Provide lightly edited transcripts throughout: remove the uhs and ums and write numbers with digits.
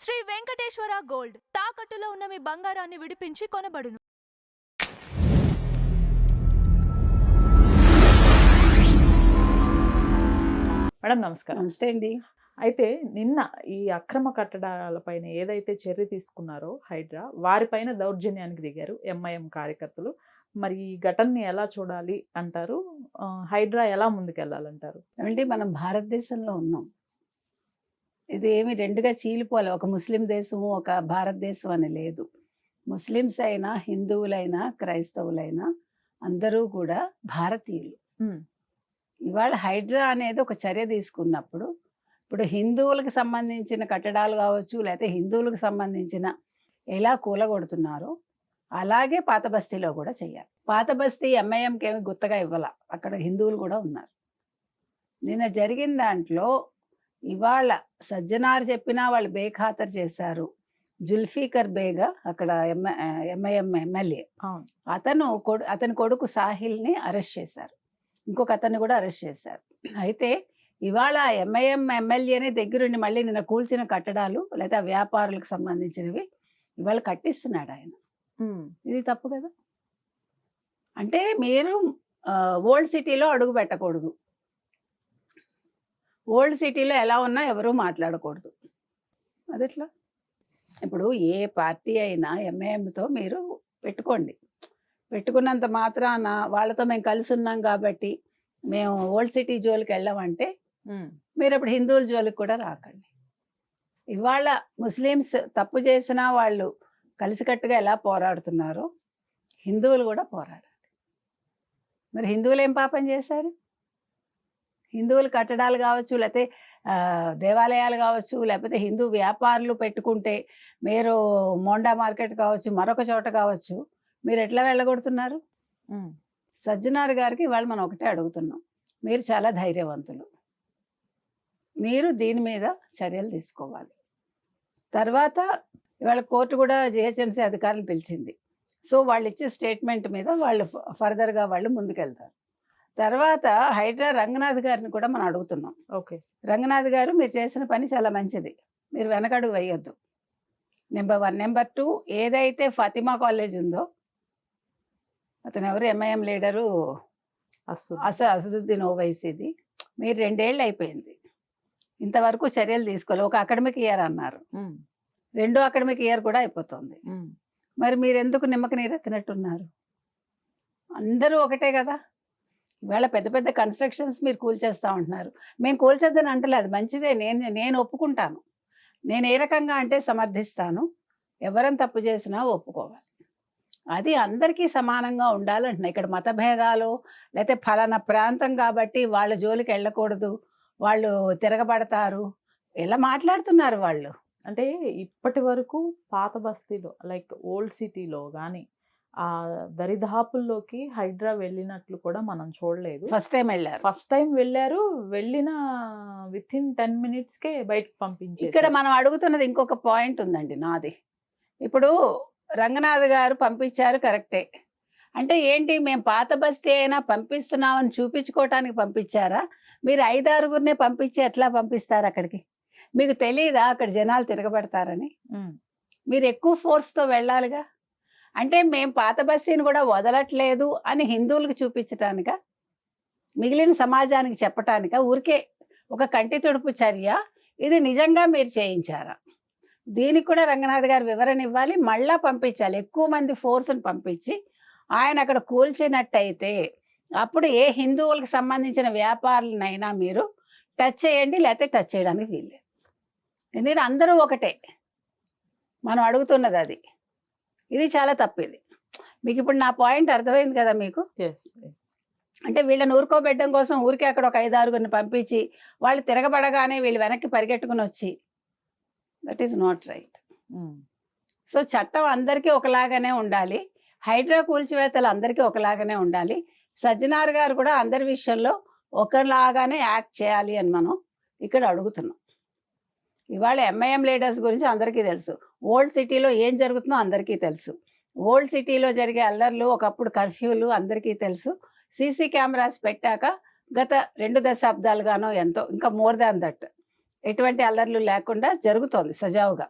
Shri Venkateswara gold తాకట్టులో ఉన్న మీ బంగారాన్ని విడిపించి కొనబడును. మేడం నమస్కారం. నమస్తే అండి. అయితే నిన్న ఈ అక్రమ కట్టడాలపైన ఏదైతే చర్య తీసుకున్నారో హైడ్రా, వారిపైన దౌర్జన్యానికి దిగారు ఎంఐఎం కార్యకర్తలు. మరి ఈ ఘటనని ఎలా చూడాలి అంటారు? హైడ్రా ఎలా ముందుకెళ్ళాలంటారు? ఏమంటే మనం భారతదేశంలో ఉన్నాం. ఇది ఏమి రెండుగా చీలిపోలే. ఒక ముస్లిం దేశము, ఒక భారతదేశం అని లేదు. ముస్లిమ్స్ అయినా, హిందువులైనా, క్రైస్తవులైనా అందరూ కూడా భారతీయులు. ఇవాళ హైడ్రా అనేది ఒక చర్య తీసుకున్నప్పుడు, ఇప్పుడు హిందువులకు సంబంధించిన కట్టడాలు కావచ్చు, లేకపోతే హిందువులకు సంబంధించిన ఎలా కూలగొడుతున్నారో అలాగే పాత బస్తీలో కూడా చెయ్యాలి. పాత బస్తీ ఎంఐఎంకి ఏమి గుత్తగా ఇవ్వాల, అక్కడ హిందువులు కూడా ఉన్నారు. నిన్న జరిగిన దాంట్లో ఇవాళ సజ్జనార్ చెప్పినా వాళ్ళు బేఖాతరు చేశారు. జుల్ఫీకర్ బేగా అక్కడ ఎంఐఎం ఎమ్మెల్యే, అతని కొడుకు సాహిల్ని అరెస్ట్ చేశారు. ఇంకొక అతన్ని కూడా అరెస్ట్ చేశారు. అయితే ఇవాళ ఎంఐఎం ఎమ్మెల్యేనే దగ్గరుండి మళ్ళీ నిన్న కూల్చిన కట్టడాలు లేదా వ్యాపారులకు సంబంధించినవి ఇవాళ కట్టిస్తున్నాడు ఆయన. ఇది తప్పు కదా. అంటే మీరు ఓల్డ్ సిటీలో అడుగు పెట్టకూడదు. ఓల్డ్ సిటీలో ఎలా ఉన్నా ఎవరూ మాట్లాడకూడదు. అదెట్లా? ఇప్పుడు ఏ పార్టీ అయినా ఎంఐఎంతో మీరు పెట్టుకోండి. పెట్టుకున్నంత మాత్రాన వాళ్ళతో మేము కలిసి ఉన్నాం కాబట్టి మేము ఓల్డ్ సిటీ జోలికి వెళ్ళామంటే మీరు అప్పుడు హిందువుల జోలికి కూడా రాకండి. ఇవాళ ముస్లిమ్స్ తప్పు చేసినా వాళ్ళు కలిసికట్టుగా ఎలా పోరాడుతున్నారో హిందువులు కూడా పోరాడాలి. మరి హిందువులు ఏం పాపం చేశారు? హిందువులు కట్టడాలు కావచ్చు, లేకపోతే దేవాలయాలు కావచ్చు, లేకపోతే హిందూ వ్యాపారులు పెట్టుకుంటే మీరు మోండా మార్కెట్ కావచ్చు, మరొక చోట కావచ్చు, మీరు ఎట్లా వెళ్ళగొడుతున్నారు? సజ్జనార్ గారికి ఇవాళ మనం ఒకటే అడుగుతున్నాం, మీరు చాలా ధైర్యవంతులు, మీరు దీని మీద చర్యలు తీసుకోవాలి. తర్వాత ఇవాళ కోర్టు కూడా జిహెచ్ఎంసీ అధికారులు పిలిచింది. సో వాళ్ళు ఇచ్చే స్టేట్మెంట్ మీద వాళ్ళు ఫర్దర్గా వాళ్ళు ముందుకెళ్తారు. తర్వాత హైడ్రా రంగనాథ్ గారిని కూడా మనం అడుగుతున్నాం. ఓకే, రంగనాథ్ గారు, మీరు చేసిన పని చాలా మంచిది, మీరు వెనకడుగు వేయొద్దు. నెంబర్ 1. నెంబర్ 2, ఏదైతే ఫాతిమా కాలేజ్ ఉందో, అతను ఎవరు ఎంఐఎం లీడరు అసదుద్దీన్ ఓవైసీది, మీరు 2 ఏళ్ళు అయిపోయింది, ఇంతవరకు చర్యలు తీసుకోవాలి. ఒక అకాడమిక్ ఇయర్ అన్నారు, 2వ అకాడమిక్ ఇయర్ కూడా అయిపోతుంది. మరి మీరు ఎందుకు నిమ్మకి నీరెత్తినట్టున్నారు? అందరూ ఒకటే కదా. ఇవాళ పెద్ద పెద్ద కన్స్ట్రక్షన్స్ మీరు కూల్చేస్తూ ఉంటున్నారు. మేము కూల్చేద్దని అంటలేదు, మంచిదే, నేను ఒప్పుకుంటాను. నేను ఏ రకంగా అంటే సమర్థిస్తాను, ఎవరైనా తప్పు చేసినా ఒప్పుకోవాలి. అది అందరికీ సమానంగా ఉండాలంటున్నా. ఇక్కడ మతభేదాలు లేకపోతే ఫలానా ప్రాంతం కాబట్టి వాళ్ళ జోలికి వెళ్ళకూడదు, వాళ్ళు తిరగబడతారు, ఇలా మాట్లాడుతున్నారు వాళ్ళు. అంటే ఇప్పటి వరకు పాత బస్తీలో లైక్ ఓల్డ్ సిటీలో కానీ ఆ దరిదాపుల్లోకి హైడ్రా వెళ్ళినట్లు కూడా మనం చూడలేదు. ఫస్ట్ టైం వెళ్ళారు. వెళ్ళిన వితిన్ 10 minutesకే బయటకు పంపించారు. ఇక్కడ మనం అడుగుతున్నది ఇంకొక పాయింట్ ఉందండి నాది. ఇప్పుడు రంగనాథ్ గారు పంపించారు, కరెక్టే. అంటే ఏంటి, మేము పాత బస్తీ అయినా పంపిస్తున్నామని చూపించుకోవటానికి పంపించారా? మీరు 5-6 పంపించి ఎట్లా పంపిస్తారు అక్కడికి? మీకు తెలియదా అక్కడ జనాలు తిరగబడతారని? మీరు ఎక్కువ ఫోర్స్తో వెళ్ళాలిగా. అంటే మేము పాత బస్తీని కూడా వదలట్లేదు అని హిందువులకు చూపించటానిక, మిగిలిన సమాజానికి చెప్పటానిక, ఊరికే ఒక కంటి తుడుపు చర్య ఇది నిజంగా మీరు చేయించారా? దీనికి కూడా రంగనాథ్ గారు వివరణ ఇవ్వాలి, మళ్ళా పంపించాలి. ఎక్కువ మంది ఫోర్స్ని పంపించి ఆయన అక్కడ కూల్చినట్టయితే అప్పుడు ఏ హిందువులకు సంబంధించిన వ్యాపారులనైనా మీరు టచ్ చేయండి, లేకపోతే టచ్ చేయడానికి వీల్లేదు. ఎందుకంటే అందరూ ఒకటే, మనం అడుగుతున్నది అది. ఇది చాలా తప్పిది. మీకు ఇప్పుడు నా పాయింట్ అర్థమైంది కదా మీకు? అంటే వీళ్ళని ఊరుకోబెట్టడం కోసం ఊరికే అక్కడ ఒక 5-6 పంపించి వాళ్ళు తిరగబడగానే వీళ్ళు వెనక్కి పరిగెట్టుకుని వచ్చి, that is not right. So చట్టం అందరికీ ఒకలాగానే ఉండాలి, హైడ్రా కూల్చివేతలు అందరికీ ఒకలాగానే ఉండాలి. సజ్జనార్ గారు కూడా అందరి విషయంలో ఒకలాగానే యాక్ట్ చేయాలి అని మనం ఇక్కడ అడుగుతున్నాం. ఇవాళ ఎంఐఎం లీడర్స్ గురించి అందరికీ తెలుసు, ఓల్డ్ సిటీలో ఏం జరుగుతుందో అందరికీ తెలుసు, ఓల్డ్ సిటీలో జరిగే అల్లర్లు, ఒకప్పుడు కర్ఫ్యూలు అందరికీ తెలుసు. సీసీ కెమెరాస్ పెట్టాక గత 2 దశాబ్దాలుగానో ఎంతో, ఇంకా మోర్ దాన్ దట్, ఎటువంటి అల్లర్లు లేకుండా జరుగుతోంది సజావుగా.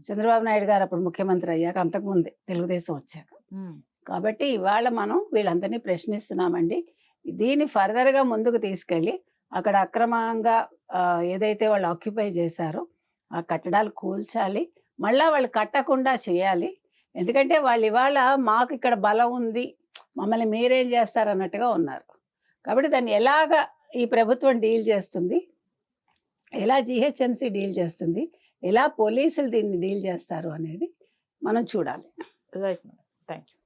చంద్రబాబు నాయుడు గారు అప్పుడు ముఖ్యమంత్రి అయ్యాక, అంతకుముందే తెలుగుదేశం వచ్చాక. కాబట్టి ఇవాళ మనం వీళ్ళందరినీ ప్రశ్నిస్తున్నామండి. దీన్ని ఫర్దర్గా ముందుకు తీసుకెళ్ళి అక్కడ అక్రమంగా ఏదైతే వాళ్ళు ఆక్యుపై చేశారో ఆ కట్టడాలు కూల్చాలి, మళ్ళా వాళ్ళు కట్టకుండా చేయాలి. ఎందుకంటే వాళ్ళు ఇవాళ మాకు ఇక్కడ బలం ఉంది, మమ్మల్ని మీరేం చేస్తారు అన్నట్టుగా ఉన్నారు. కాబట్టి దాన్ని ఎలాగ ఈ ప్రభుత్వం డీల్ చేస్తుంది, ఎలా జిహెచ్ఎంసీ డీల్ చేస్తుంది, ఎలా పోలీసులు దీన్ని డీల్ చేస్తారు అనేది మనం చూడాలి. Right madam, thank you.